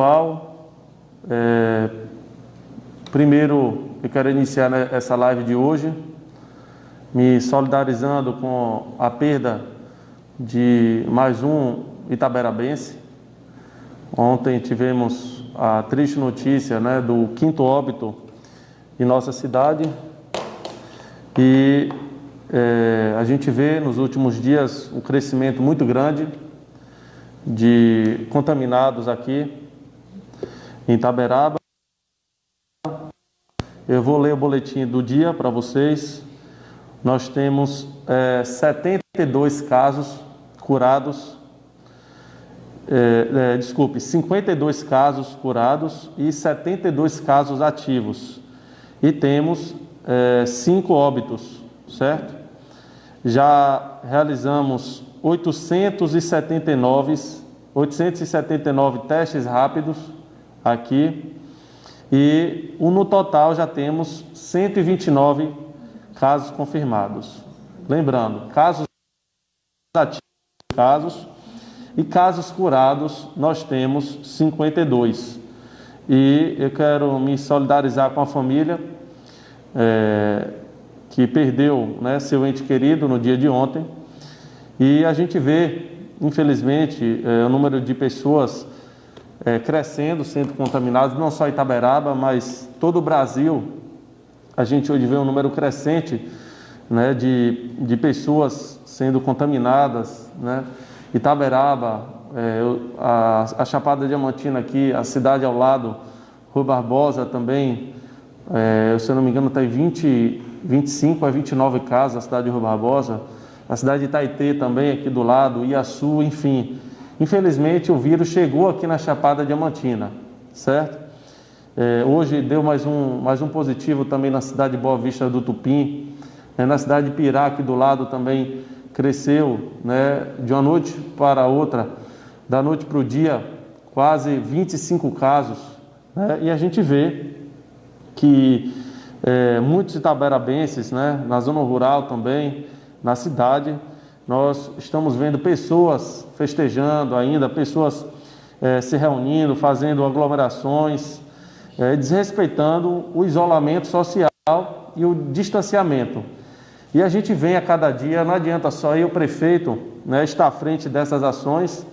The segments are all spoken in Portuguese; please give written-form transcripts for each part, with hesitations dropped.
pessoal, primeiro eu quero iniciar essa live de hoje me solidarizando com a perda de mais um itaberabense. Ontem tivemos a triste notícia, do 5º óbito em nossa cidade e a gente vê nos últimos dias um crescimento muito grande de contaminados aqui em Itaberaba. Eu vou ler o boletim do dia para vocês. Nós temos 72 casos curados, 52 casos curados e 72 casos ativos. E temos 5 óbitos, certo? Já realizamos 879 testes rápidos aqui e no total já temos 129 casos confirmados. Lembrando, casos ativos e casos curados nós temos 52. E eu quero me solidarizar com a família que perdeu, seu ente querido no dia de ontem. E a gente vê, infelizmente, o número de pessoas crescendo, sendo contaminadas, não só Itaberaba, mas todo o Brasil. A gente hoje vê um número crescente de pessoas sendo contaminadas. Itaberaba, a Chapada Diamantina aqui, a cidade ao lado, Rua Barbosa também, se eu não me engano está em 25 a 29 casos, a cidade de Rua Barbosa, a cidade de Itaitê também aqui do lado, Iaçu, enfim. Infelizmente o vírus chegou aqui na Chapada Diamantina, certo? Hoje deu mais um positivo também na cidade de Boa Vista do Tupim, na cidade de Pirá, aqui do lado também cresceu, de uma noite para outra, da noite para o dia, quase 25 casos, e a gente vê que muitos itaberabenses, na zona rural também, na cidade, nós estamos vendo pessoas festejando ainda, pessoas se reunindo, fazendo aglomerações, desrespeitando o isolamento social e o distanciamento. E a gente vem a cada dia, não adianta só eu, prefeito, estar à frente dessas ações.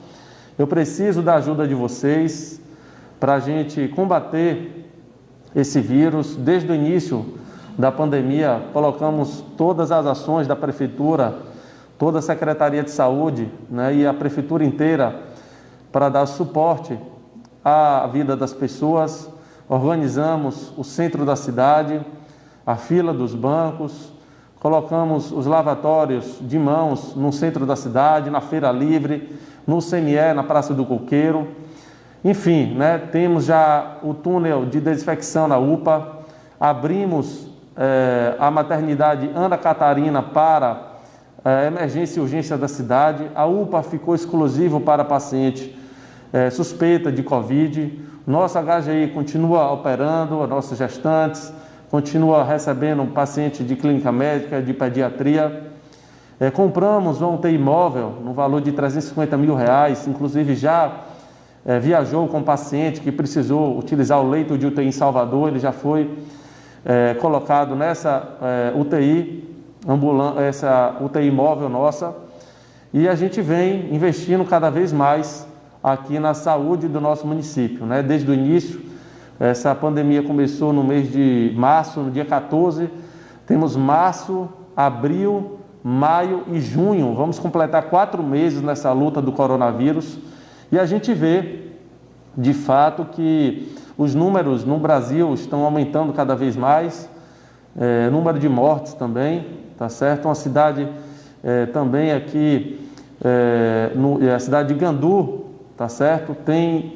Eu preciso da ajuda de vocês para a gente combater esse vírus. Desde o início da pandemia, colocamos todas as ações da prefeitura, toda a Secretaria de Saúde, e a prefeitura inteira para dar suporte à vida das pessoas. Organizamos o centro da cidade, a fila dos bancos, colocamos os lavatórios de mãos no centro da cidade, na Feira Livre, no CME, na Praça do Coqueiro. Enfim, temos já o túnel de desinfecção na UPA, abrimos a maternidade Ana Catarina para emergência e urgência da cidade. A UPA ficou exclusivo para paciente suspeita de Covid. Nossa HGI continua operando, as nossas gestantes, continua recebendo paciente de clínica médica, de pediatria. Compramos uma UTI móvel no valor de R$350 mil, inclusive já viajou com um paciente que precisou utilizar o leito de UTI em Salvador, ele já foi colocado nessa essa UTI móvel nossa, e a gente vem investindo cada vez mais aqui na saúde do nosso município, Desde o início, essa pandemia começou no mês de março, no dia 14, temos março, abril, maio e junho, vamos completar 4 meses nessa luta do coronavírus, e a gente vê, de fato, que os números no Brasil estão aumentando cada vez mais, número de mortes também, tá certo? Uma cidade também aqui, a cidade de Gandu, tá certo?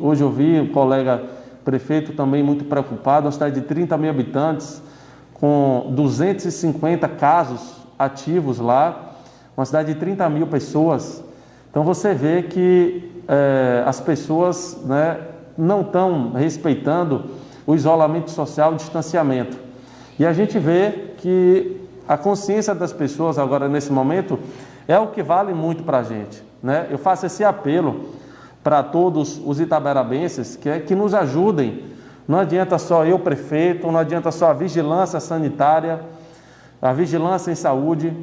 Hoje eu vi o colega prefeito também muito preocupado, uma cidade de 30 mil habitantes, com 250 casos ativos lá, uma cidade de 30 mil pessoas. Então você vê que as pessoas não estão respeitando o isolamento social, o distanciamento. E a gente vê que a consciência das pessoas agora nesse momento é o que vale muito para a gente. Eu faço esse apelo para todos os itaberabenses, que é que nos ajudem. Não adianta só eu, prefeito, não adianta só a vigilância sanitária, a vigilância em saúde,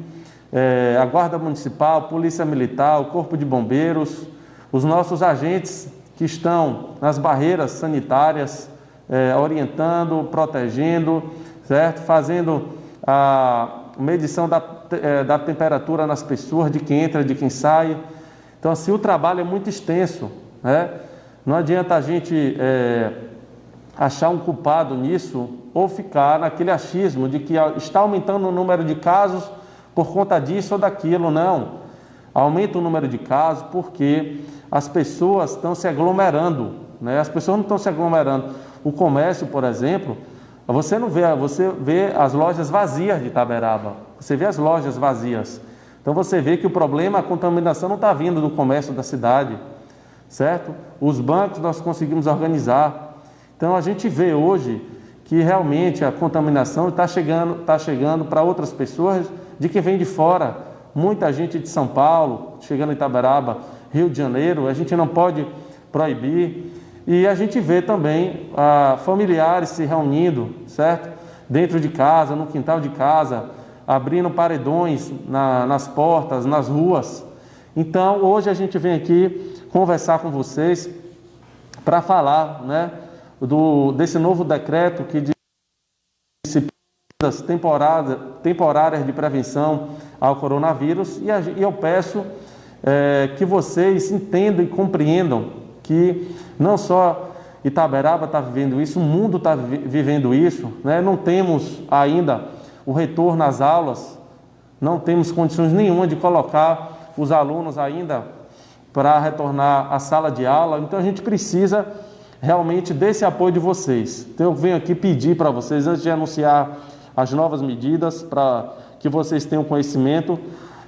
a Guarda Municipal, Polícia Militar, o Corpo de Bombeiros, os nossos agentes que estão nas barreiras sanitárias, orientando, protegendo, certo? Fazendo a medição da temperatura nas pessoas, de quem entra, de quem sai. Então, assim, o trabalho é muito extenso, né? Não adianta a gente achar um culpado nisso ou ficar naquele achismo de que está aumentando o número de casos por conta disso ou daquilo. Não. Aumenta o número de casos porque as pessoas estão se aglomerando, né? As pessoas não estão se aglomerando. O comércio, por exemplo, você vê as lojas vazias de Itaberaba. Você vê as lojas vazias. Então você vê que o problema, a contaminação não está vindo do comércio da cidade, certo? Os bancos nós conseguimos organizar. Então a gente vê hoje que realmente a contaminação está chegando para outras pessoas de quem vem de fora. Muita gente de São Paulo, chegando em Itaberaba, Rio de Janeiro, a gente não pode proibir. E a gente vê também familiares se reunindo, certo? Dentro de casa, no quintal de casa, abrindo paredões nas portas, nas ruas. Então, hoje a gente vem aqui conversar com vocês para falar, né, desse novo decreto que diz temporárias de prevenção ao coronavírus. E eu peço que vocês entendam e compreendam que não só Itaberaba está vivendo isso, o mundo está vivendo isso, né? Não temos ainda o retorno às aulas, não temos condições nenhuma de colocar os alunos ainda para retornar à sala de aula. Então a gente precisa realmente desse apoio de vocês. Então eu venho aqui pedir para vocês, antes de anunciar as novas medidas, para que vocês tenham conhecimento.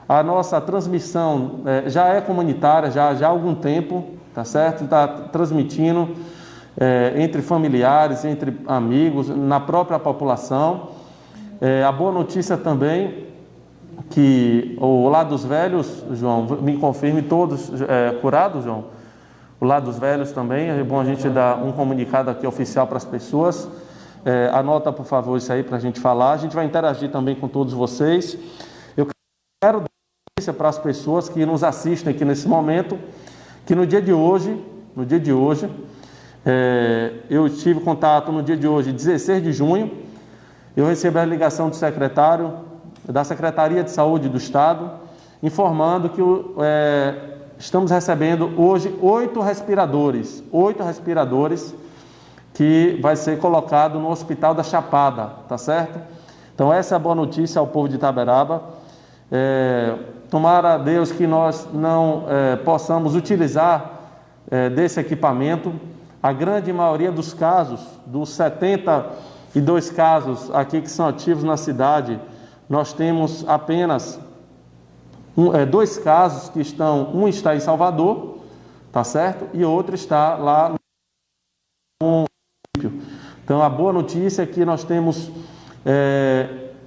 A nossa transmissão já é comunitária, já há algum tempo, tá certo? Está transmitindo entre familiares, entre amigos, na própria população. A boa notícia também que o Lar dos Velhos, João, me confirme, todos curados, João? O Lar dos Velhos também, é bom a gente dar um comunicado aqui oficial para as pessoas. Anota, por favor, isso aí para a gente falar. A gente vai interagir também com todos vocês. Eu quero dar notícia para as pessoas que nos assistem aqui nesse momento, que no dia de hoje, eu tive contato no dia de hoje, 16 de junho, eu recebi a ligação do secretário da Secretaria de Saúde do Estado, informando que estamos recebendo hoje 8 respiradores que vai ser colocado no Hospital da Chapada, tá certo? Então essa é a boa notícia ao povo de Itaberaba. Tomara a Deus que nós não possamos utilizar desse equipamento. A grande maioria dos casos, dos 72 casos aqui que são ativos na cidade, nós temos apenas 2 casos que estão, um está em Salvador, tá certo? E outro está lá no município. Então a boa notícia é que nós temos,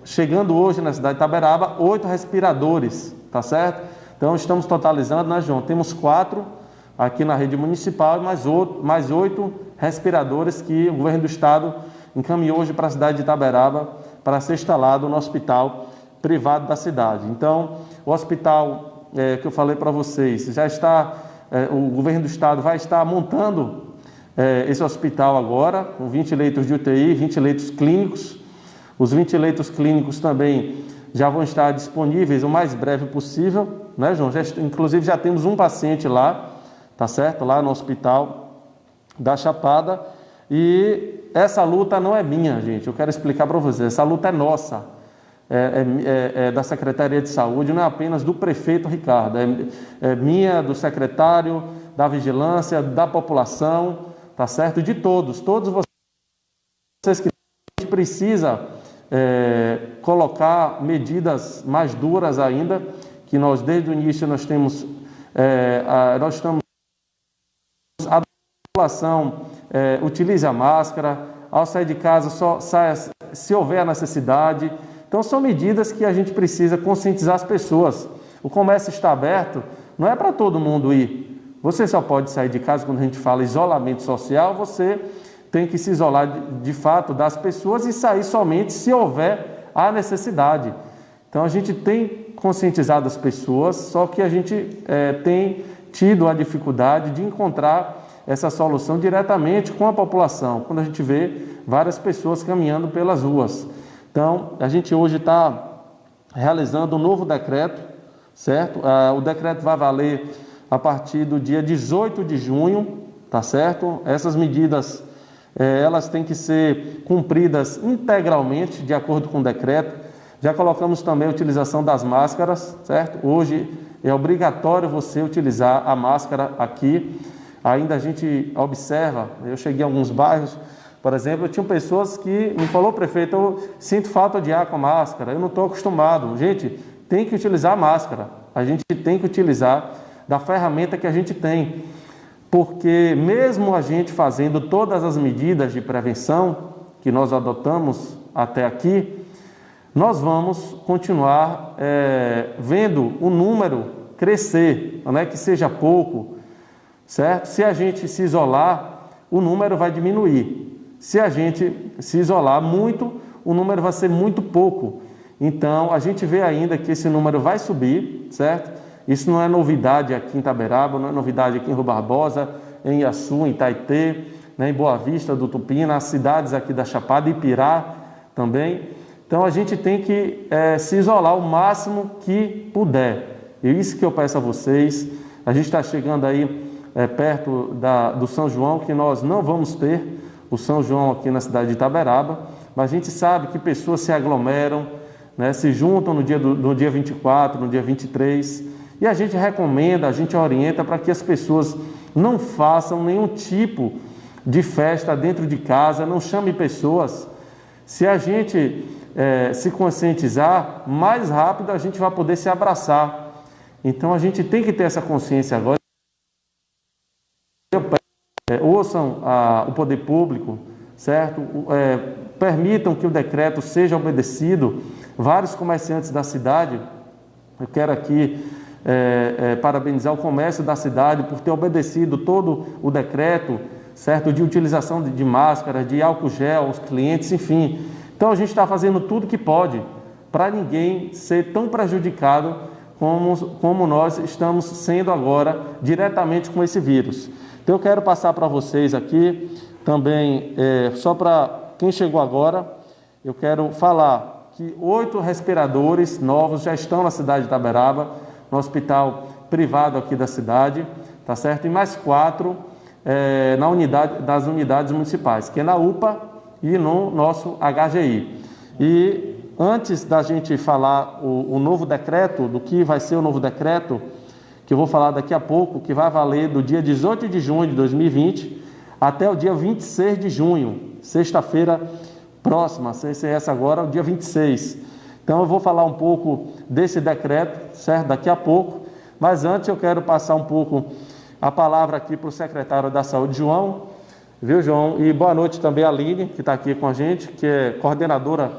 chegando hoje na cidade de Itaberaba, 8 respiradores, tá certo? Então estamos totalizando, né, João? Temos 4 aqui na rede municipal e mais 8 respiradores que o governo do estado encaminhou hoje para a cidade de Itaberaba para ser instalado no hospital privado da cidade. Então, o hospital que eu falei para vocês, já está, o governo do estado vai estar montando esse hospital agora, com 20 leitos de UTI, 20 leitos clínicos. Os 20 leitos clínicos também já vão estar disponíveis o mais breve possível, né, João? Inclusive já temos um paciente lá, tá certo? Lá no Hospital da Chapada. E essa luta não é minha, gente. Eu quero explicar para vocês. Essa luta é nossa, é da Secretaria de Saúde, não é apenas do prefeito Ricardo. É minha, do secretário, da vigilância, da população, tá certo? De todos vocês que a gente precisa colocar medidas mais duras ainda, que nós desde o início nós estamos a população utilize a máscara, ao sair de casa só saia se houver a necessidade. Então são medidas que a gente precisa conscientizar as pessoas. O comércio está aberto, não é para todo mundo ir. você só pode sair de casa quando a gente fala isolamento social, você tem que se isolar de fato das pessoas e sair somente se houver a necessidade. Então a gente tem conscientizado as pessoas, só que a gente tem tido a dificuldade de encontrar essa solução diretamente com a população, quando a gente vê várias pessoas caminhando pelas ruas. Então, a gente hoje está realizando um novo decreto, certo? O decreto vai valer a partir do dia 18 de junho, tá certo? Essas medidas, elas têm que ser cumpridas integralmente, de acordo com o decreto. Já colocamos também a utilização das máscaras, certo? Hoje é obrigatório você utilizar a máscara aqui. Ainda a gente observa, eu cheguei a alguns bairros, por exemplo, tinham pessoas que me falou, prefeito, eu sinto falta de ar com a máscara, eu não estou acostumado. Gente, tem que utilizar a máscara, a gente tem que utilizar da ferramenta que a gente tem, porque mesmo a gente fazendo todas as medidas de prevenção que nós adotamos até aqui, nós vamos continuar vendo o número crescer, não é que seja pouco, certo? Se a gente se isolar, o número vai diminuir. Se a gente se isolar muito, o número vai ser muito pouco. Então, a gente vê ainda que esse número vai subir, certo? Isso não é novidade aqui em Itaberaba, não é novidade aqui em Rio Barbosa, em Iaçu, em Itaitê, né, em Boa Vista do Tupina, nas cidades aqui da Chapada, Ipirá também. Então, a gente tem que se isolar o máximo que puder. E isso que eu peço a vocês. A gente está chegando aí perto do São João, que nós não vamos ter o São João aqui na cidade de Itaberaba, mas a gente sabe que pessoas se aglomeram, né, se juntam no dia 24, no dia 23, e a gente recomenda, a gente orienta para que as pessoas não façam nenhum tipo de festa dentro de casa, não chame pessoas. Se a gente se conscientizar, mais rápido a gente vai poder se abraçar. Então a gente tem que ter essa consciência agora. Ouçam o poder público, certo? Permitam que o decreto seja obedecido. Vários comerciantes da cidade, eu quero aqui parabenizar o comércio da cidade por ter obedecido todo o decreto, certo? De utilização de máscaras, de álcool gel aos clientes, enfim. Então a gente está fazendo tudo que pode para ninguém ser tão prejudicado como nós estamos sendo agora diretamente com esse vírus. Então eu quero passar para vocês aqui também, só para quem chegou agora, eu quero falar que 8 respiradores novos já estão na cidade de Itaberaba, no hospital privado aqui da cidade, tá certo? E mais 4 das unidades municipais, que é na UPA e no nosso HGI. E antes da gente falar o novo decreto, do que vai ser o novo decreto, que eu vou falar daqui a pouco, que vai valer do dia 18 de junho de 2020 até o dia 26 de junho, sexta-feira próxima, sem ser essa agora, o dia 26. Então eu vou falar um pouco desse decreto, certo? Daqui a pouco, mas antes eu quero passar um pouco a palavra aqui para o secretário da Saúde, João, viu, João? E boa noite também a Aline, que está aqui com a gente, que é coordenadora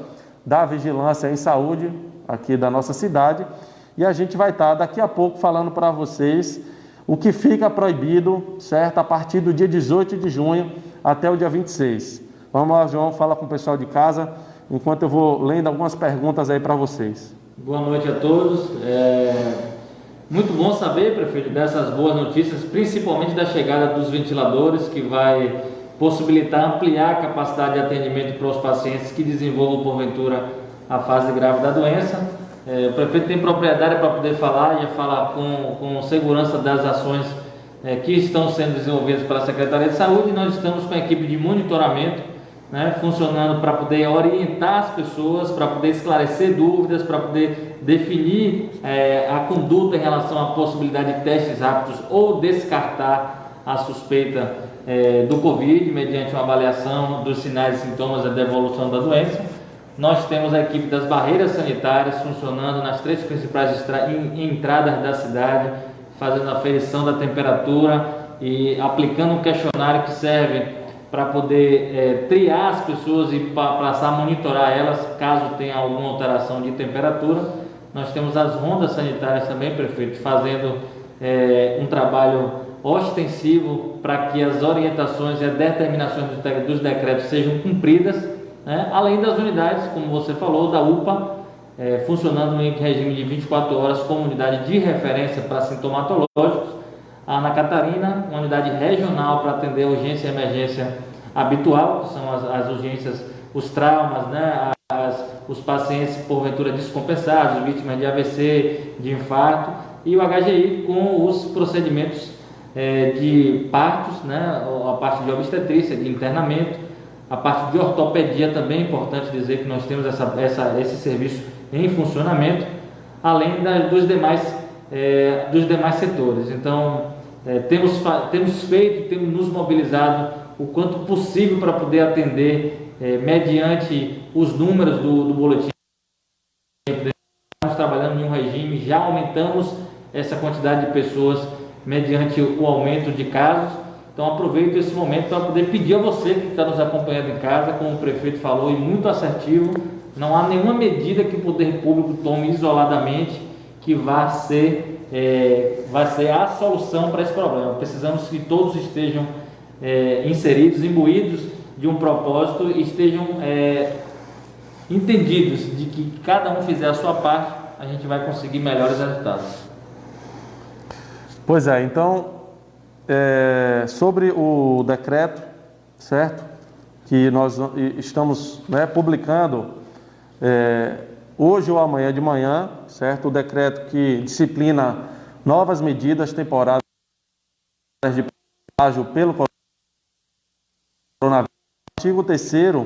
da Vigilância em Saúde aqui da nossa cidade. E a gente vai estar daqui a pouco falando para vocês o que fica proibido, certo? A partir do dia 18 de junho até o dia 26. Vamos lá, João, fala com o pessoal de casa, enquanto eu vou lendo algumas perguntas aí para vocês. Boa noite a todos. Muito bom saber, prefeito, dessas boas notícias, principalmente da chegada dos ventiladores, que vai possibilitar ampliar a capacidade de atendimento para os pacientes que desenvolvam, porventura, a fase grave da doença. O prefeito tem propriedade para poder falar e falar com segurança das ações que estão sendo desenvolvidas pela Secretaria de Saúde. Nós estamos com a equipe de monitoramento, né, funcionando para poder orientar as pessoas, para poder esclarecer dúvidas, para poder definir a conduta em relação à possibilidade de testes rápidos ou descartar a suspeita do Covid, mediante uma avaliação dos sinais e sintomas da evolução da doença. Nós temos a equipe das barreiras sanitárias funcionando nas 3 principais entradas da cidade, fazendo a aferição da temperatura e aplicando um questionário que serve para poder triar as pessoas e passar a monitorar elas caso tenha alguma alteração de temperatura. Nós temos as rondas sanitárias também, prefeito, fazendo um trabalho ostensivo para que as orientações e as determinações dos decretos sejam cumpridas, né? Além das unidades, como você falou, da UPA, funcionando em regime de 24 horas como unidade de referência para sintomatológicos, a Ana Catarina, uma unidade regional para atender a urgência e emergência habitual, que são as urgências, os traumas, né? Os pacientes porventura descompensados, vítimas de AVC, de infarto, e o HGI com os procedimentos de partos, né? A parte de obstetrícia, de internamento, a parte de ortopedia também é importante dizer que nós temos esse serviço em funcionamento, além dos demais setores. Então, temos feito, temos nos mobilizado o quanto possível para poder atender, mediante os números do boletim. Estamos trabalhando em um regime, já aumentamos essa quantidade de pessoas mediante o aumento de casos. Então aproveito esse momento para poder pedir a você que está nos acompanhando em casa, como o prefeito falou, e muito assertivo, não há nenhuma medida que o poder público tome isoladamente que vai ser a solução para esse problema. Precisamos que todos estejam inseridos, imbuídos de um propósito e estejam entendidos de que cada um fizer a sua parte, a gente vai conseguir melhores resultados. Pois é, então, sobre o decreto, certo? Que nós estamos, né, publicando hoje ou amanhã de manhã, certo? O decreto que disciplina novas medidas temporárias de plágio pelo coronavírus. Artigo 3º,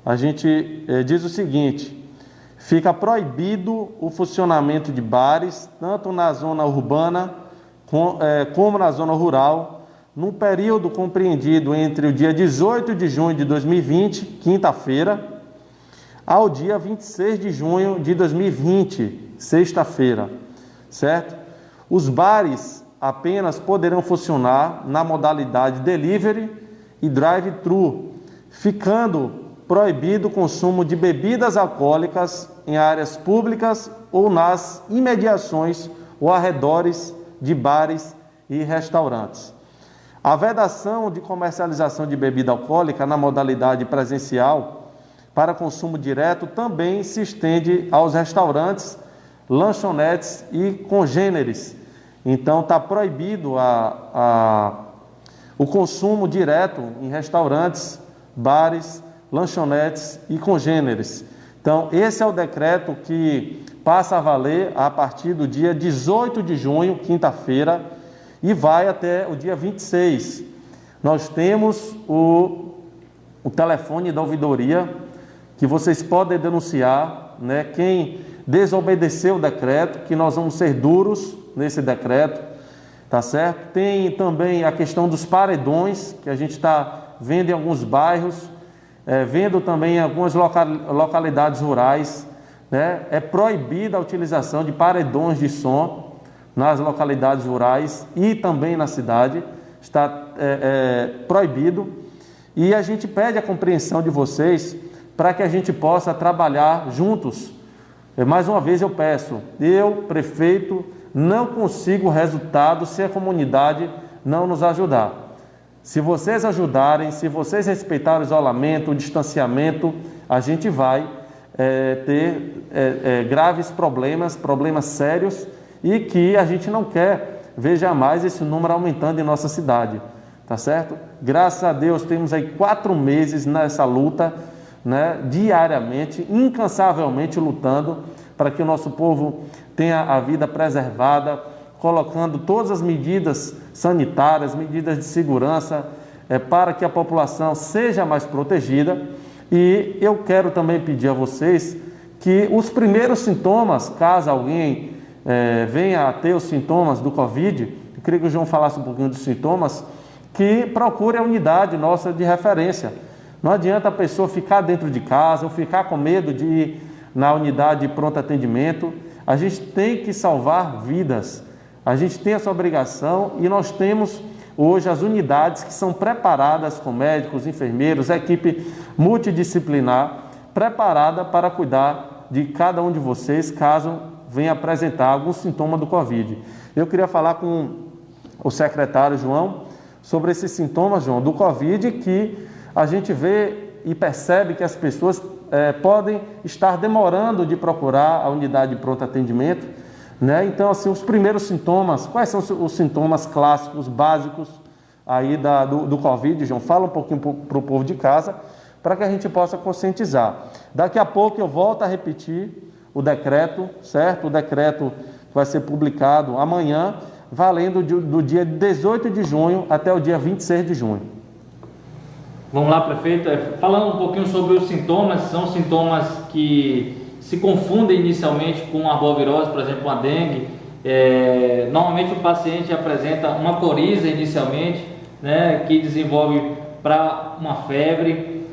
a gente diz o seguinte: fica proibido o funcionamento de bares, tanto na zona urbana como na zona rural, num período compreendido entre o dia 18 de junho de 2020, quinta-feira, ao dia 26 de junho de 2020, sexta-feira, certo? Os bares apenas poderão funcionar na modalidade delivery e drive-thru, ficando proibido o consumo de bebidas alcoólicas em áreas públicas ou nas imediações ou arredores de bares e restaurantes. A vedação de comercialização de bebida alcoólica na modalidade presencial para consumo direto também se estende aos restaurantes, lanchonetes e congêneres. Então está proibido o consumo direto em restaurantes, bares, lanchonetes e congêneres. Então esse é o decreto que passa a valer a partir do dia 18 de junho, quinta-feira, e vai até o dia 26. Nós temos o telefone da ouvidoria, que vocês podem denunciar, né, quem desobedeceu o decreto, que nós vamos ser duros nesse decreto, tá certo? Tem também a questão dos paredões, que a gente está vendo em alguns bairros, vendo também em algumas localidades rurais, né? É proibida a utilização de paredões de som nas localidades rurais e também na cidade, está proibido, e a gente pede a compreensão de vocês para que a gente possa trabalhar juntos. Mais uma vez eu peço, eu, prefeito, não consigo resultado se a comunidade não nos ajudar. Se vocês ajudarem, se vocês respeitarem o isolamento, o distanciamento, a gente vai ter graves problemas sérios, e que a gente não quer ver jamais esse número aumentando em nossa cidade, tá certo? Graças a Deus temos aí 4 meses nessa luta, né, diariamente, incansavelmente lutando para que o nosso povo tenha a vida preservada, colocando todas as medidas sanitárias, medidas de segurança, para que a população seja mais protegida. E eu quero também pedir a vocês que os primeiros sintomas, caso alguém venha a ter os sintomas do Covid, eu queria que o João falasse um pouquinho dos sintomas, que procure a unidade nossa de referência. Não adianta a pessoa ficar dentro de casa ou ficar com medo de ir na unidade de pronto atendimento. A gente tem que salvar vidas, a gente tem essa obrigação, e nós temos hoje as unidades que são preparadas com médicos, enfermeiros, equipe multidisciplinar, preparada para cuidar de cada um de vocês, caso venha apresentar algum sintoma do Covid. Eu queria falar com o secretário João sobre esses sintomas, João, do Covid, que a gente vê e percebe que as pessoas podem estar demorando de procurar a unidade de pronto atendimento, né? Então, assim, os primeiros sintomas, quais são os sintomas clássicos, básicos aí do Covid, João? Fala um pouquinho para o povo de casa, para que a gente possa conscientizar. Daqui a pouco eu volto a repetir o decreto, certo? O decreto vai ser publicado amanhã, valendo do dia 18 de junho até o dia 26 de junho. Vamos lá, prefeito. Falando um pouquinho sobre os sintomas, são sintomas que se confundem inicialmente com a arbovirose, por exemplo, a dengue. Normalmente o paciente apresenta uma coriza inicialmente, né, que desenvolve para uma febre,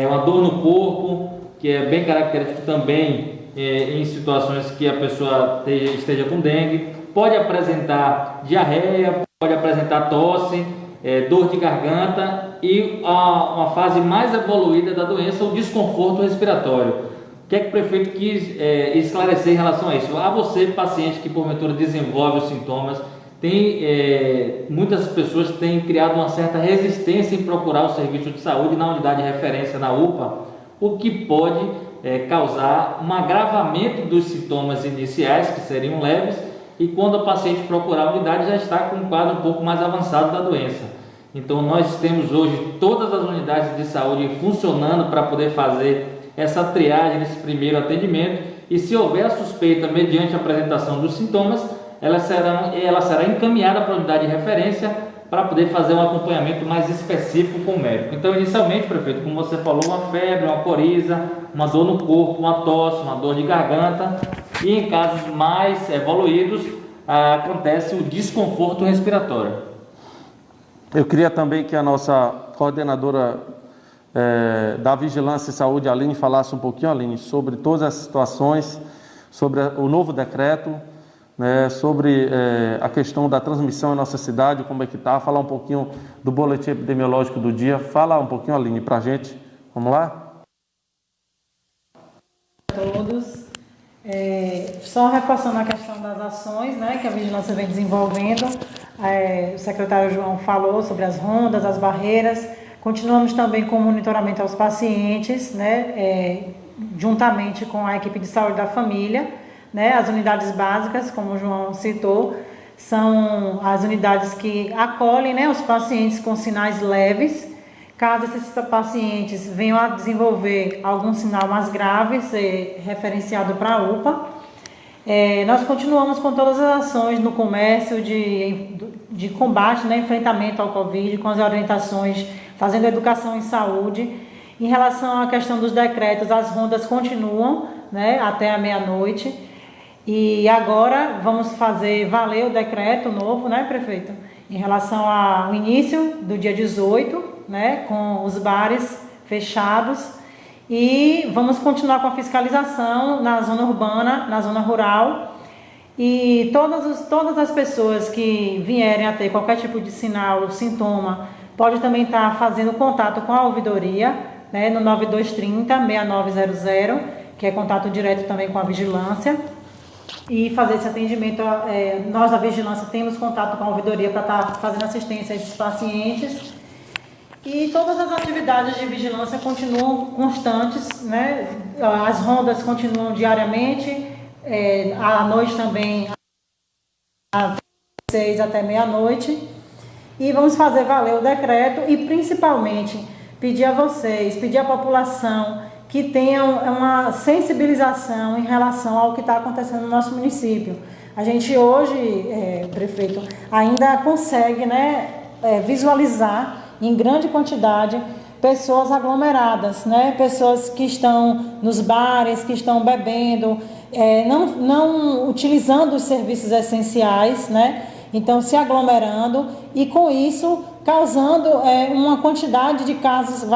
uma dor no corpo, que é bem característico também em situações que a pessoa esteja com dengue. Pode apresentar diarreia, pode apresentar tosse, dor de garganta e uma fase mais evoluída da doença, o desconforto respiratório. O que é que o prefeito quis esclarecer em relação a isso? A você, paciente que porventura desenvolve os sintomas, muitas pessoas têm criado uma certa resistência em procurar o serviço de saúde na unidade de referência na UPA, o que pode causar um agravamento dos sintomas iniciais, que seriam leves, e quando o paciente procurar a unidade já está com um quadro um pouco mais avançado da doença. Então nós temos hoje todas as unidades de saúde funcionando para poder fazer essa triagem nesse primeiro atendimento, e se houver a suspeita mediante a apresentação dos sintomas, ela será encaminhada para a unidade de referência para poder fazer um acompanhamento mais específico com o médico. Então, inicialmente, prefeito, como você falou, uma febre, uma coriza, uma dor no corpo, uma tosse, uma dor de garganta, e em casos mais evoluídos, acontece o desconforto respiratório. Eu queria também que a nossa coordenadora da Vigilância e Saúde, Aline, falasse um pouquinho, Aline, sobre todas as situações, sobre o novo decreto, né, sobre a questão da transmissão em nossa cidade, como é que está, falar um pouquinho do boletim epidemiológico do dia. Fala um pouquinho, Aline, para a gente. Vamos lá? Todos. Só reforçando a questão das ações, né, que a Vigilância vem desenvolvendo. O secretário João falou sobre as rondas, as barreiras. Continuamos também com o monitoramento aos pacientes, né, juntamente com a equipe de saúde da família. Né, as unidades básicas, como o João citou, são as unidades que acolhem, né, os pacientes com sinais leves. Caso esses pacientes venham a desenvolver algum sinal mais grave, ser referenciado para a UPA. Nós continuamos com todas as ações no comércio de combate, né, enfrentamento ao Covid, com as orientações, fazendo educação em saúde. Em relação à questão dos decretos, as rondas continuam, né, até a meia-noite. E agora vamos fazer valer o decreto novo, né, prefeito? Em relação ao início do dia 18, né, com os bares fechados, e vamos continuar com a fiscalização na zona urbana, na zona rural, e todas as pessoas que vierem a ter qualquer tipo de sinal ou sintoma, pode também estar fazendo contato com a ouvidoria, né, no 9230-6900, que é contato direto também com a vigilância, e fazer esse atendimento. Nós da Vigilância temos contato com a ouvidoria para estar fazendo assistência a esses pacientes, e todas as atividades de vigilância continuam constantes, né? As rondas continuam diariamente, à noite também, às 6 até meia-noite, e vamos fazer valer o decreto e principalmente pedir a vocês, pedir à população que tenham uma sensibilização em relação ao que está acontecendo no nosso município. A gente hoje, prefeito, ainda consegue, né, visualizar em grande quantidade pessoas aglomeradas, né, pessoas que estão nos bares, que estão bebendo, não utilizando os serviços essenciais, né, então se aglomerando e com isso causando uma quantidade de casos,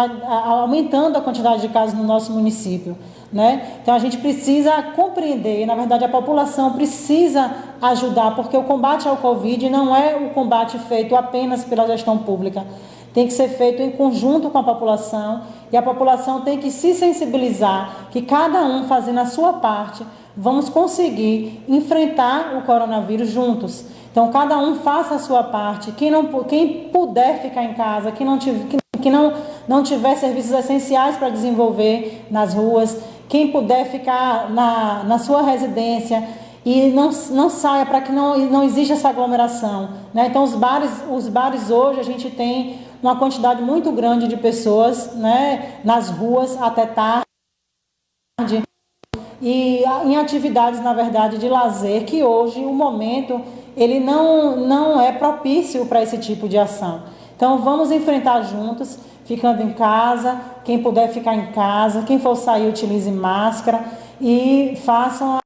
aumentando a quantidade de casos no nosso município, né? Então a gente precisa compreender, na verdade a população precisa ajudar, porque o combate ao Covid não é o combate feito apenas pela gestão pública, tem que ser feito em conjunto com a população, e a população tem que se sensibilizar, que cada um fazendo a sua parte, vamos conseguir enfrentar o coronavírus juntos. Então, cada um faça a sua parte. Quem puder ficar em casa, que não tiver serviços essenciais para desenvolver nas ruas, quem puder ficar na sua residência e não saia, para que não exista essa aglomeração, né? Então, os bares hoje, a gente tem uma quantidade muito grande de pessoas, né, nas ruas até tarde, e em atividades, na verdade, de lazer, que hoje o momento ele não é propício para esse tipo de ação. Então, vamos enfrentar juntos, ficando em casa, quem puder ficar em casa, quem for sair, utilize máscara e façam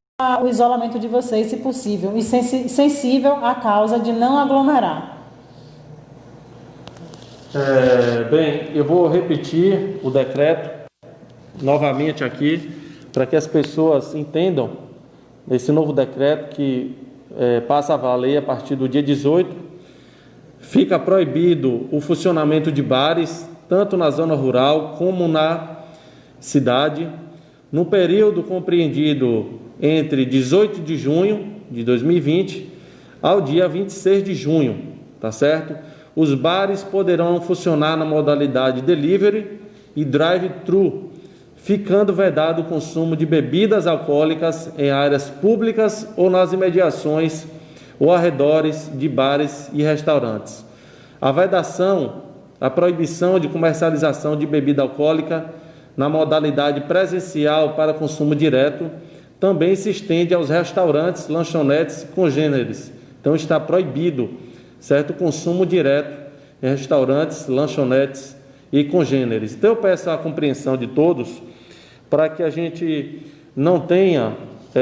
o isolamento de vocês, se possível, e sensível à causa de não aglomerar. Bem, eu vou repetir o decreto novamente aqui, para que as pessoas entendam esse novo decreto que passa a valer a partir do dia 18. Fica proibido o funcionamento de bares, tanto na zona rural como na cidade, no período compreendido entre 18 de junho de 2020 ao dia 26 de junho, tá certo? Os bares poderão funcionar na modalidade delivery e drive-thru, ficando vedado o consumo de bebidas alcoólicas em áreas públicas ou nas imediações ou arredores de bares e restaurantes. A vedação, a proibição de comercialização de bebida alcoólica na modalidade presencial para consumo direto também se estende aos restaurantes, lanchonetes e congêneres. Então está proibido, certo, o consumo direto em restaurantes, lanchonetes e congêneres. Então eu peço a compreensão de todos para que a gente não tenha,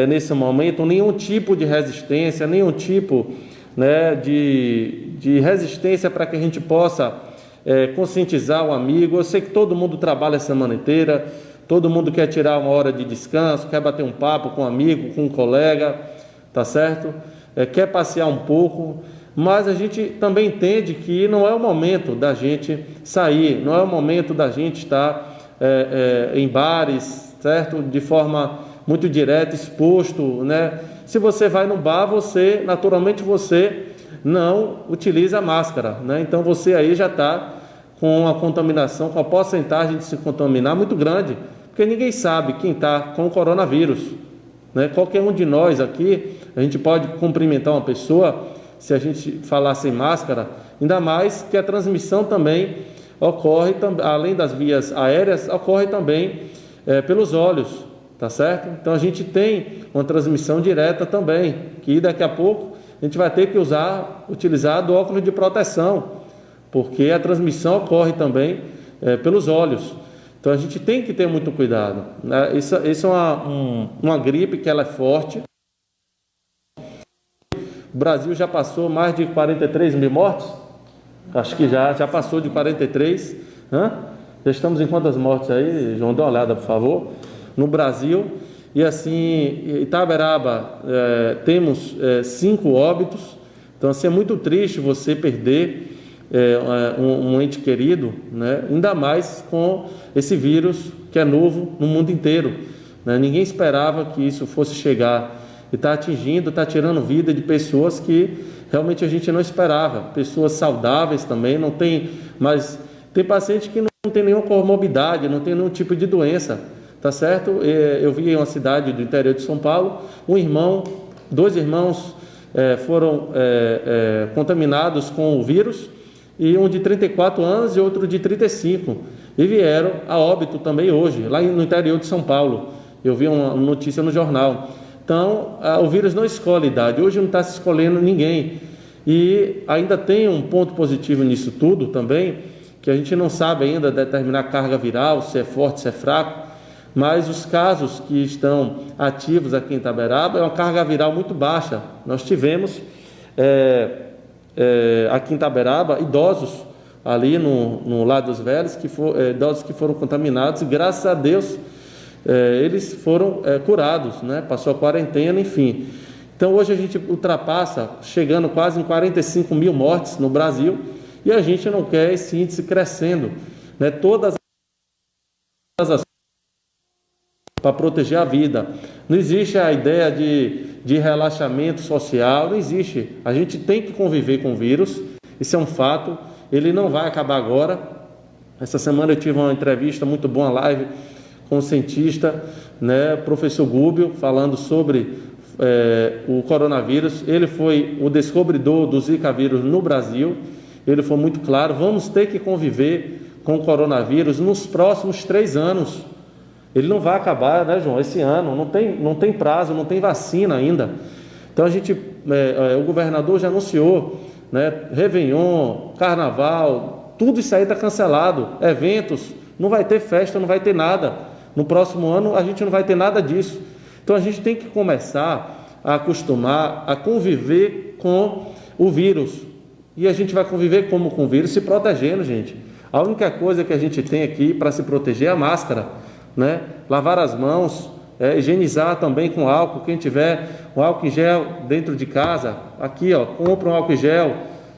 nesse momento, nenhum tipo de resistência, nenhum tipo, né, de resistência, para que a gente possa conscientizar o amigo. Eu sei que todo mundo trabalha a semana inteira, todo mundo quer tirar uma hora de descanso, quer bater um papo com um amigo, com um colega, tá certo? Quer passear um pouco, mas a gente também entende que não é o momento da gente sair, não é o momento da gente estar em bares, certo? De forma muito direta, exposto, né? Se você vai no bar, naturalmente você não utiliza máscara, né? Então você aí já está com a contaminação, com a porcentagem de se contaminar muito grande, porque ninguém sabe quem está com o coronavírus, né? Qualquer um de nós aqui, a gente pode cumprimentar uma pessoa, se a gente falar sem máscara, ainda mais que a transmissão também ocorre, além das vias aéreas, ocorre também pelos olhos, tá certo? Então a gente tem uma transmissão direta também, que daqui a pouco a gente vai ter que utilizar do óculos de proteção, porque a transmissão ocorre também pelos olhos. Então a gente tem que ter muito cuidado, né? Isso é uma gripe que ela é forte. O Brasil já passou mais de 43 mil mortes? Acho que já passou de 43. Já estamos em quantas mortes aí, João? Dá uma olhada, por favor. No Brasil. E assim, Itaberaba, temos 5 óbitos. Então assim, é muito triste você perder um ente querido, né? Ainda mais com esse vírus que é novo no mundo inteiro, né? Ninguém esperava que isso fosse chegar e está tirando vida de pessoas que realmente a gente não esperava, pessoas saudáveis também, não tem, mas tem paciente que não tem nenhuma comorbidade, não tem nenhum tipo de doença, tá certo? Eu vi em uma cidade do interior de São Paulo, 2 irmãos foram contaminados com o vírus, e um de 34 anos e outro de 35, e vieram a óbito também hoje, lá no interior de São Paulo. Eu vi uma notícia no jornal. Então, o vírus não escolhe idade, hoje não está se escolhendo ninguém. E ainda tem um ponto positivo nisso tudo também, que a gente não sabe ainda determinar a carga viral, se é forte, se é fraco, mas os casos que estão ativos aqui em Itaberaba é uma carga viral muito baixa. Nós tivemos aqui em Itaberaba idosos ali no Lado dos Velhos, idosos que foram contaminados, e graças a Deus eles foram curados, né? Passou a quarentena, enfim. Então hoje a gente ultrapassa, chegando quase em 45 mil mortes no Brasil, e a gente não quer esse índice crescendo, né? Todas as para proteger a vida. Não existe a ideia de relaxamento social, não existe. A gente tem que conviver com o vírus, isso é um fato, ele não vai acabar agora. Essa semana eu tive uma entrevista muito boa, live, com um cientista, né, professor Gúbio, falando sobre o coronavírus. Ele foi o descobridor do Zika vírus no Brasil. Ele foi muito claro, vamos ter que conviver com o coronavírus nos próximos 3 anos. Ele não vai acabar, né, João, esse ano, não tem prazo, não tem vacina ainda. Então o governador já anunciou, né, Réveillon, Carnaval, tudo isso aí está cancelado, eventos, não vai ter festa, não vai ter nada. No próximo ano a gente não vai ter nada disso. Então a gente tem que começar a acostumar a conviver com o vírus. E a gente vai conviver como com o vírus? Se protegendo, gente. A única coisa que a gente tem aqui para se proteger é a máscara, né? Lavar as mãos, higienizar também com álcool. Quem tiver um álcool em gel dentro de casa, aqui, ó, compra um álcool em gel,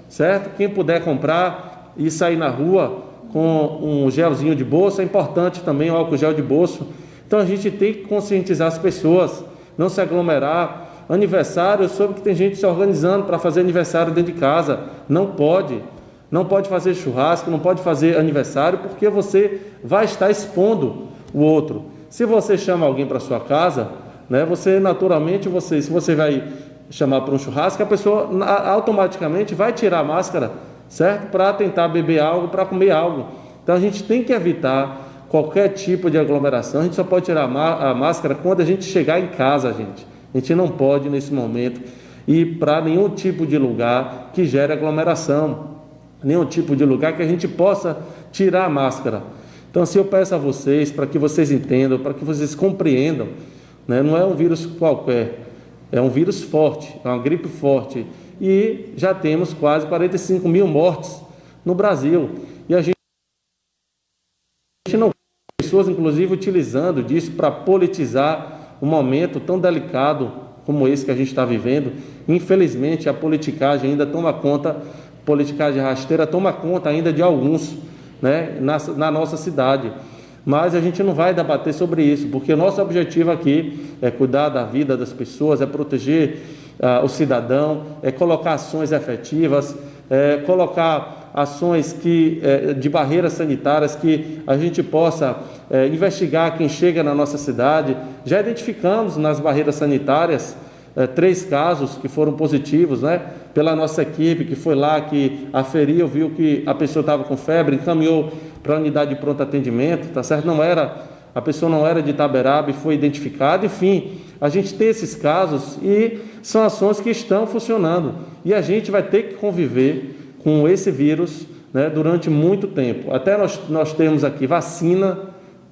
certo? Quem puder comprar e sair na rua com um gelzinho de bolso, é importante também o álcool gel de bolso. Então a gente tem que conscientizar as pessoas, não se aglomerar. Aniversário, eu soube que tem gente se organizando para fazer aniversário dentro de casa. Não pode fazer churrasco, não pode fazer aniversário, porque você vai estar expondo o outro. Se você chama alguém para sua casa, né, você naturalmente, se você vai chamar para um churrasco, a pessoa automaticamente vai tirar a máscara, certo? Para tentar beber algo, para comer algo. Então a gente tem que evitar qualquer tipo de aglomeração. A gente só pode tirar a máscara quando a gente chegar em casa, gente. A gente não pode, nesse momento, ir para nenhum tipo de lugar que gere aglomeração, nenhum tipo de lugar que a gente possa tirar a máscara. Então, se eu peço a vocês, para que vocês entendam, para que vocês compreendam, né, não é um vírus qualquer, é um vírus forte, é uma gripe forte, e já temos quase 45 mil mortes no Brasil, e a gente não tem pessoas, inclusive, utilizando disso para politizar um momento tão delicado como esse que a gente está vivendo. Infelizmente, a politicagem ainda toma conta, politicagem rasteira toma conta ainda de alguns, né, na nossa cidade. Mas a gente não vai debater sobre isso, porque o nosso objetivo aqui é cuidar da vida das pessoas, é proteger o cidadão, é colocar ações efetivas, colocar ações de barreiras sanitárias, que a gente possa investigar quem chega na nossa cidade. Já identificamos nas barreiras sanitárias 3 casos que foram positivos, né, pela nossa equipe, que foi lá, que aferiu, viu que a pessoa estava com febre, encaminhou para a unidade de pronto atendimento, tá certo? A pessoa não era de Itaberaba e foi identificada. Enfim, a gente tem esses casos e são ações que estão funcionando, e a gente vai ter que conviver com esse vírus, né, durante muito tempo. Até nós temos aqui vacina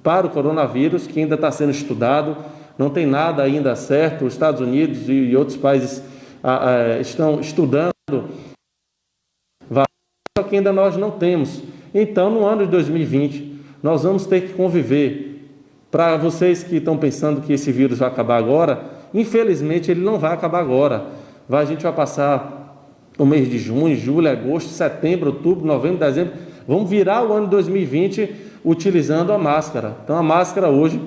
para o coronavírus, que ainda está sendo estudado, não tem nada ainda certo. Os Estados Unidos e outros países estão estudando, só que ainda nós não temos. Então, no ano de 2020, nós vamos ter que conviver. Para vocês que estão pensando que esse vírus vai acabar agora, infelizmente ele não vai acabar agora. A gente vai passar o mês de junho, julho, agosto, setembro, outubro, novembro, dezembro. Vamos virar o ano de 2020 utilizando a máscara. Então, a máscara hoje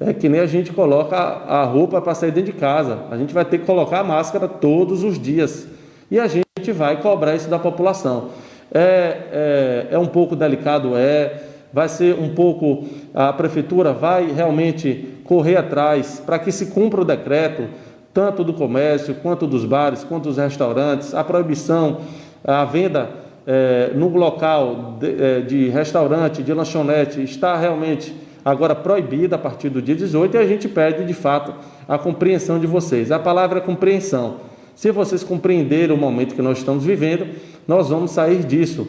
é que nem a gente coloca a roupa para sair dentro de casa. A gente vai ter que colocar a máscara todos os dias. E a gente vai cobrar isso da população. É um pouco delicado, vai ser um pouco, a prefeitura vai realmente correr atrás para que se cumpra o decreto, tanto do comércio, quanto dos bares, quanto dos restaurantes, a proibição, a venda no local de restaurante, de lanchonete, está realmente agora proibida a partir do dia 18, e a gente pede, de fato, a compreensão de vocês. A palavra é compreensão. Se vocês compreenderem o momento que nós estamos vivendo, nós vamos sair disso,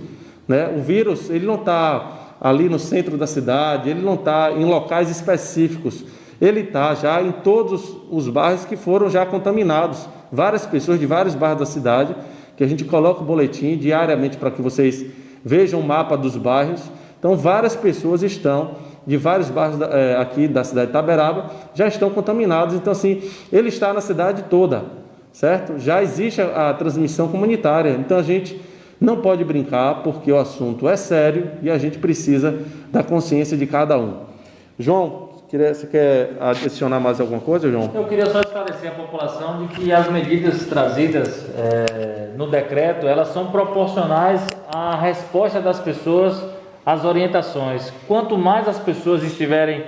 né? O vírus, ele não está ali no centro da cidade, ele não está em locais específicos, ele está já em todos os bairros que foram já contaminados. Várias pessoas de vários bairros da cidade, que a gente coloca o boletim diariamente para que vocês vejam o mapa dos bairros. Então, várias pessoas estão de vários bairros aqui da cidade de Itaberaba, já estão contaminados. Então, assim, ele está na cidade toda, certo? Já existe a transmissão comunitária. Então, a gente não pode brincar, porque o assunto é sério e a gente precisa da consciência de cada um. João, Você quer adicionar mais alguma coisa, João? Eu queria só esclarecer a população de que as medidas trazidas no decreto, elas são proporcionais à resposta das pessoas às orientações. Quanto mais as pessoas estiverem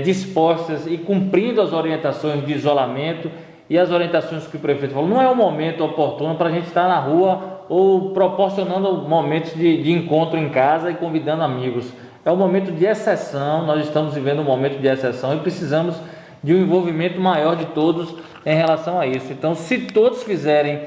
dispostas e cumprindo as orientações de isolamento e as orientações que o prefeito falou, não é um momento oportuno para a gente estar na rua ou proporcionando momentos de encontro em casa e convidando amigos. É um momento de exceção, nós estamos vivendo um momento de exceção e precisamos de um envolvimento maior de todos em relação a isso. Então, se todos fizerem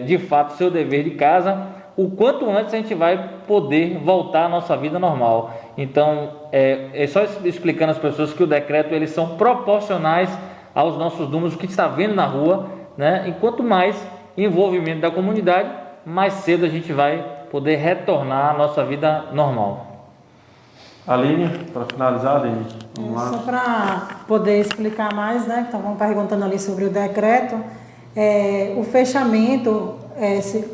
de fato seu dever de casa, o quanto antes a gente vai poder voltar à nossa vida normal. Então, é só explicando às pessoas que o decreto, eles são proporcionais aos nossos números, o que está vendo na rua, né? E quanto mais envolvimento da comunidade, mais cedo a gente vai poder retornar à nossa vida normal. Aline, para finalizar, Aline, vamos lá. Só para poder explicar mais, né? Estavam perguntando ali sobre o decreto. O fechamento,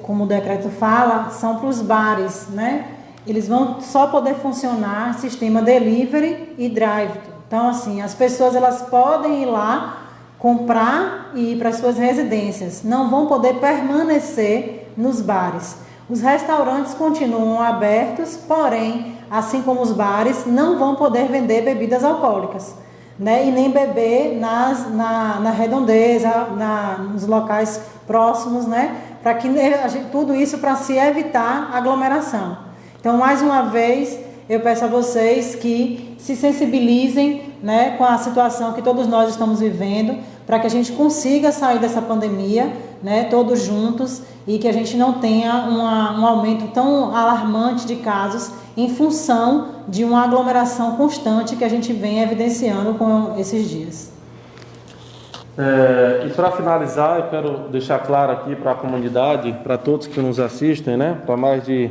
como o decreto fala, são para os bares, né? Eles vão só poder funcionar sistema delivery e drive-thru. Então, assim, as pessoas elas podem ir lá comprar e ir para suas residências. Não vão poder permanecer nos bares. Os restaurantes continuam abertos, porém, assim como os bares, não vão poder vender bebidas alcoólicas, né? E nem beber na redondeza, nos locais próximos, né? Para que tudo isso para se evitar aglomeração. Então, mais uma vez, eu peço a vocês que se sensibilizem, né, com a situação que todos nós estamos vivendo, para que a gente consiga sair dessa pandemia, né, todos juntos, e que a gente não tenha um aumento tão alarmante de casos em função de uma aglomeração constante que a gente vem evidenciando com esses dias. E para finalizar, eu quero deixar claro aqui para a comunidade, para todos que nos assistem, né, para mais de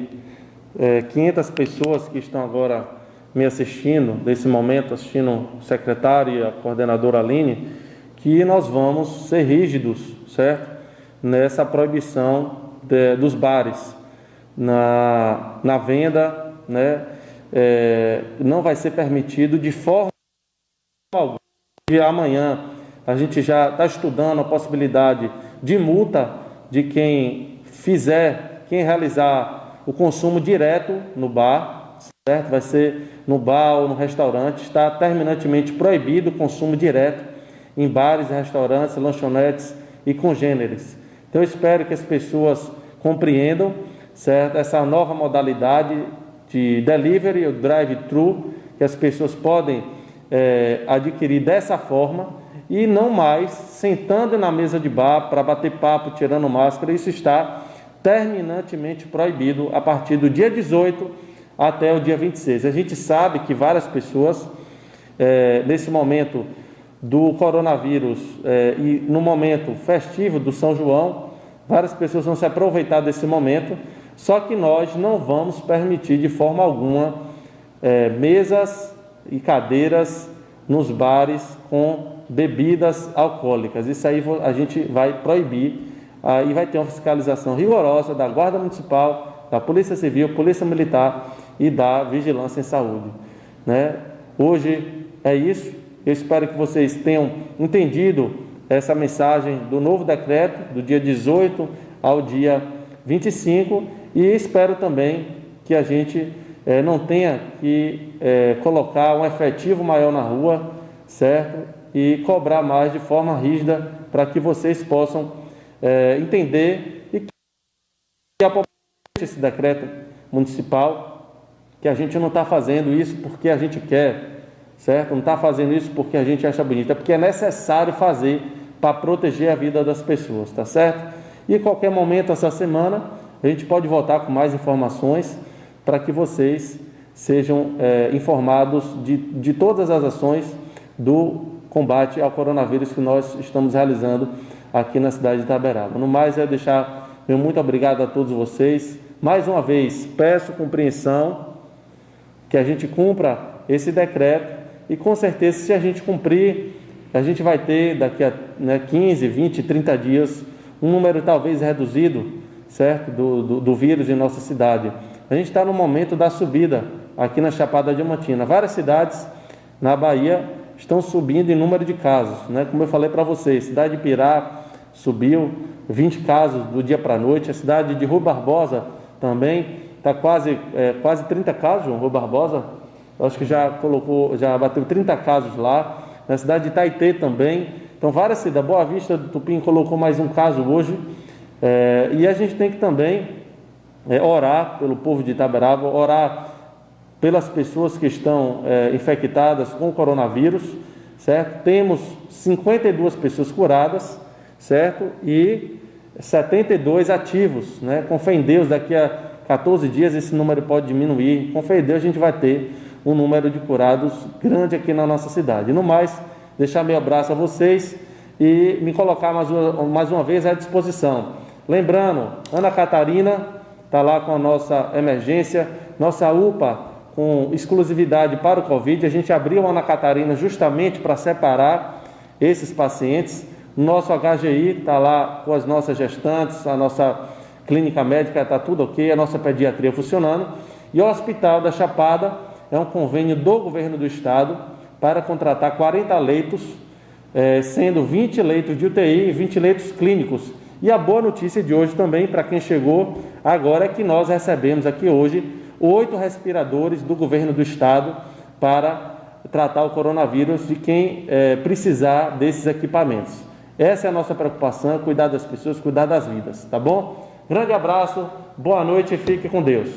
500 pessoas que estão agora me assistindo, nesse momento, assistindo o secretário e a coordenadora Aline, que nós vamos ser rígidos, certo? Nessa proibição dos bares, na venda, né? Não vai ser permitido de forma alguma. De amanhã a gente já está estudando a possibilidade de multa de quem realizar o consumo direto no bar, certo? Vai ser no bar ou no restaurante, está terminantemente proibido o consumo direto em bares, restaurantes, lanchonetes e congêneres. Então eu espero que as pessoas compreendam, certo? Essa nova modalidade de delivery ou drive-thru, que as pessoas podem adquirir dessa forma e não mais sentando na mesa de bar para bater papo, tirando máscara. Isso está terminantemente proibido a partir do dia 18 até o dia 26. A gente sabe que várias pessoas, nesse momento do coronavírus e no momento festivo do São João, várias pessoas vão se aproveitar desse momento, só que nós não vamos permitir de forma alguma mesas e cadeiras nos bares com bebidas alcoólicas. Isso aí a gente vai proibir. Aí vai ter uma fiscalização rigorosa da Guarda Municipal, da Polícia Civil, Polícia Militar e da Vigilância em Saúde, né? Hoje é isso. Eu espero que vocês tenham entendido essa mensagem do novo decreto, do dia 18 ao dia 25, e espero também que a gente não tenha que colocar um efetivo maior na rua, certo? E cobrar mais de forma rígida para que vocês possam entender e que esse decreto municipal, que a gente não está fazendo isso porque a gente quer, certo? Não está fazendo isso porque a gente acha bonito, é porque é necessário fazer para proteger a vida das pessoas, tá certo? E em qualquer momento essa semana a gente pode voltar com mais informações para que vocês sejam informados de todas as ações do combate ao coronavírus que nós estamos realizando aqui na cidade de Itaberaba. No mais, deixar meu muito obrigado a todos vocês. Mais uma vez, peço compreensão, que a gente cumpra esse decreto e com certeza, se a gente cumprir, a gente vai ter daqui a 15, 20, 30 dias um número talvez reduzido, certo, do vírus em nossa cidade. A gente está no momento da subida aqui na Chapada Diamantina. Várias cidades na Bahia estão subindo em número de casos, né? Como eu falei para vocês, cidade de Pirá subiu 20 casos do dia para a noite, a cidade de Rui Barbosa também está quase 30 casos, João, Rui Barbosa, eu acho que já bateu 30 casos lá, na cidade de Itaitê também, então várias cidades, Boa Vista do Tupim colocou mais um caso hoje, e a gente tem que também orar pelo povo de Itaberaba, orar pelas pessoas que estão infectadas com o coronavírus, certo? Temos 52 pessoas curadas, certo? E 72 ativos, né? Com fé em Deus, daqui a 14 dias esse número pode diminuir. Com fé em Deus a gente vai ter um número de curados grande aqui na nossa cidade. No mais, deixar meu abraço a vocês e me colocar mais uma vez à disposição. Lembrando, Ana Catarina está lá com a nossa emergência, nossa UPA com exclusividade para o Covid. A gente abriu a Ana Catarina justamente para separar esses pacientes. O nosso HGI está lá com as nossas gestantes, a nossa clínica médica está tudo ok, a nossa pediatria funcionando. E o Hospital da Chapada é um convênio do governo do estado para contratar 40 leitos, sendo 20 leitos de UTI e 20 leitos clínicos. E a boa notícia de hoje também, para quem chegou agora, é que nós recebemos aqui hoje 8 respiradores do governo do estado para tratar o coronavírus de quem precisar desses equipamentos. Essa é a nossa preocupação, cuidar das pessoas, cuidar das vidas, tá bom? Grande abraço, boa noite e fique com Deus.